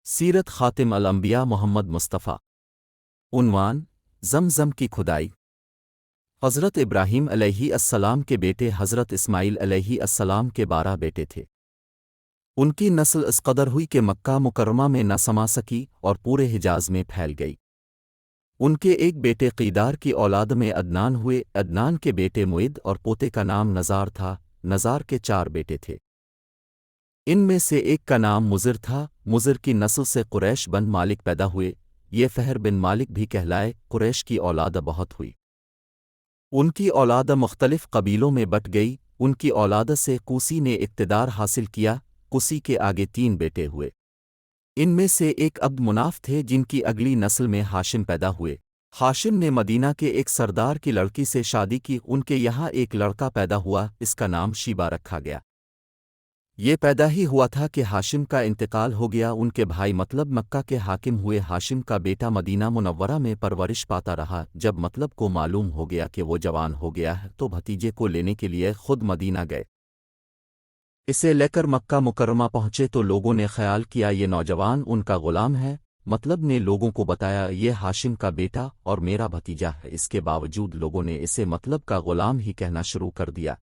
सीरत खातिम अल-अंबिया मोहम्मद मुस्तफ़ा। उन्वान ज़मज़म की खुदाई। हज़रत इब्राहीम अलैहिस्सलाम के बेटे हज़रत इस्माईल अलैहिस्सलाम के 12 बेटे थे। उनकी नस्ल इस कदर हुई कि मक्का मुकर्रमा में न समा सकी और पूरे हिजाज में फैल गई। उनके एक बेटे क़ीदार की औलाद में अदनान हुए। अदनान के बेटे मुइद और पोते का नाम नज़ार था। नज़ार के 4 बेटे थे। इनमें से एक का नाम मुज़िर था। मुज़िर की नस्ल से कुरैश बन मालिक पैदा हुए। ये फ़हर बिन मालिक भी कहलाए। कुरैश की औलाद बहुत हुई। उनकी औलाद मुख्तलिफ कबीलों में बट गई। उनकी औलाद से कूसी ने इक़्तिदार हासिल किया। कुसी के आगे 3 बेटे हुए। इनमें से एक अब्द मुनाफ थे, जिनकी अगली नस्ल में हाशिम पैदा हुए। हाशिम ने मदीना के एक सरदार की लड़की से शादी की। उनके यहाँ एक लड़का पैदा हुआ, इसका नाम शीबा रखा गया। ये पैदा ही हुआ था कि हाशिम का इंतकाल हो गया। उनके भाई मतलब मक्का के हाकिम हुए। हाशिम का बेटा मदीना मुनव्वरा में परवरिश पाता रहा। जब मतलब को मालूम हो गया कि वो जवान हो गया है तो भतीजे को लेने के लिए खुद मदीना गए। इसे लेकर मक्का मुकर्रमा पहुंचे तो लोगों ने ख्याल किया ये नौजवान उनका गुलाम है। मतलब ने लोगों को बताया ये हाशिम का बेटा और मेरा भतीजा है। इसके बावजूद लोगों ने इसे मतलब का गुलाम ही कहना शुरू कर दिया।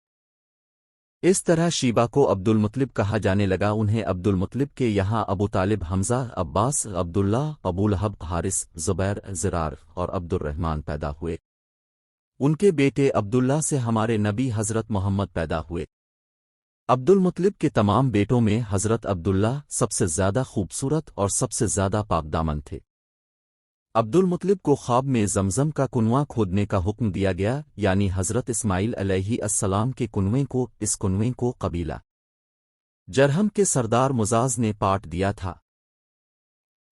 इस तरह शीबा को अब्दुल मुत्तलिब कहा जाने लगा। उन्हें अब्दुल मुत्तलिब के यहाँ अबू तालिब, हमज़ा, अब्बास, अब्दुल्ला, अबू लहब, हारिस, ज़ुबैर, ज़िरार और अब्दुर्रहमान पैदा हुए। उनके बेटे अब्दुल्ला से हमारे नबी हज़रत मोहम्मद पैदा हुए। अब्दुल मुत्तलिब के तमाम बेटों में हज़रत अब्दुल्ला सबसे ज़्यादा खूबसूरत और सबसे ज़्यादा पाकदामन थे। अब्दुल मुत्तलिब को ख्वाब में ज़मज़म का कुनवा खोदने का हुक्म दिया गया, यानी हज़रत इस्माईल अलैहिस्सलाम के कुनवे को। इस कुनवे को कबीला जरहम के सरदार मुजाज ने पाट दिया था।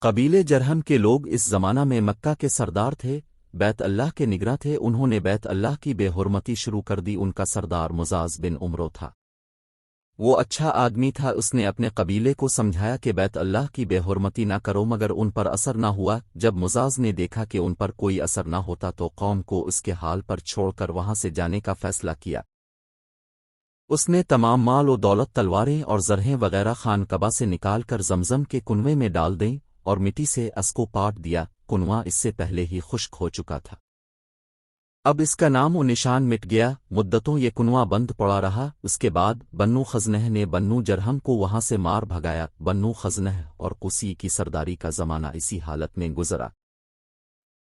कबीले जरहम के लोग इस ज़माना में मक्का के सरदार थे, बैत अल्लाह के निगरां थे। उन्होंने बैत अल्लाह की बेहुरमती शुरू कर दी। उनका सरदार मुजाज बिन उमरो था। वो अच्छा आदमी था। उसने अपने कबीले को समझाया कि बैत अल्लाह की बेहुरमती ना करो, मगर उन पर असर ना हुआ। जब मुजाज ने देखा कि उन पर कोई असर ना होता तो कौम को उसके हाल पर छोड़कर वहां से जाने का फैसला किया। उसने तमाम माल और दौलत, तलवारें और ज़रहें वगैरह खानकबा से निकाल कर ज़मज़म के कुनवे में डाल दें और मिट्टी से असको पाट दिया। कुनवा इससे पहले ही खुश्क हो चुका था। अब इसका नाम और निशान मिट गया। मुद्दतों ये कुनवा बंद पड़ा रहा। उसके बाद बन्नू खज़नह ने बन्नू जरहम को वहां से मार भगाया। बन्नू खज़नह और कुसी की सरदारी का ज़माना इसी हालत में गुजरा।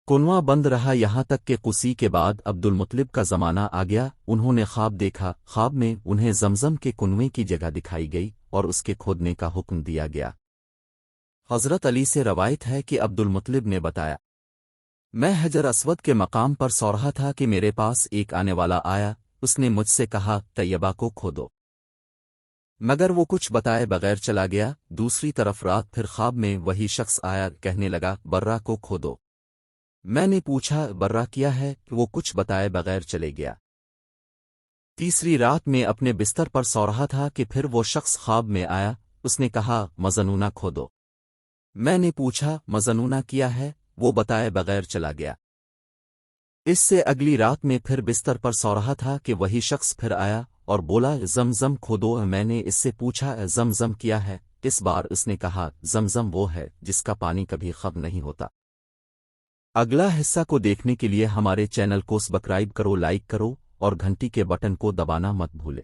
कुनवा बंद रहा यहाँ तक कि कुसी के बाद अब्दुल मुत्तलिब का ज़माना आ गया। उन्होंने ख्वाब देखा। ख्वाब में उन्हें ज़मज़म के कुनवे की जगह दिखाई गई और उसके खोदने का हुक्म दिया गया। हज़रत अली से रवायत है कि अब्दुल मुत्तलिब ने बताया, मैं हजर अस्वद के मकाम पर सो रहा था कि मेरे पास एक आने वाला आया। उसने मुझसे कहा तैयबा को खोदो, मगर वो कुछ बताए बगैर चला गया। दूसरी तरफ रात फिर ख्वाब में वही शख्स आया, कहने लगा बर्रा को खोदो। मैंने पूछा बर्रा क्या है, वो कुछ बताए बगैर चले गया। तीसरी रात में अपने बिस्तर पर सो रहा था कि फिर वो शख्स ख्वाब में आया। उसने कहा मजनूना खोदो। मैंने पूछा मजनूना क्या है, वो बताए बगैर चला गया। इससे अगली रात में फिर बिस्तर पर सो रहा था कि वही शख्स फिर आया और बोला ज़मज़म खोदो। मैंने इससे पूछा ज़मज़म क्या है। इस बार उसने कहा ज़मज़म वो है जिसका पानी कभी खत्म नहीं होता। अगला हिस्सा को देखने के लिए हमारे चैनल को सब्सक्राइब करो, लाइक करो और घंटी के बटन को दबाना मत भूले।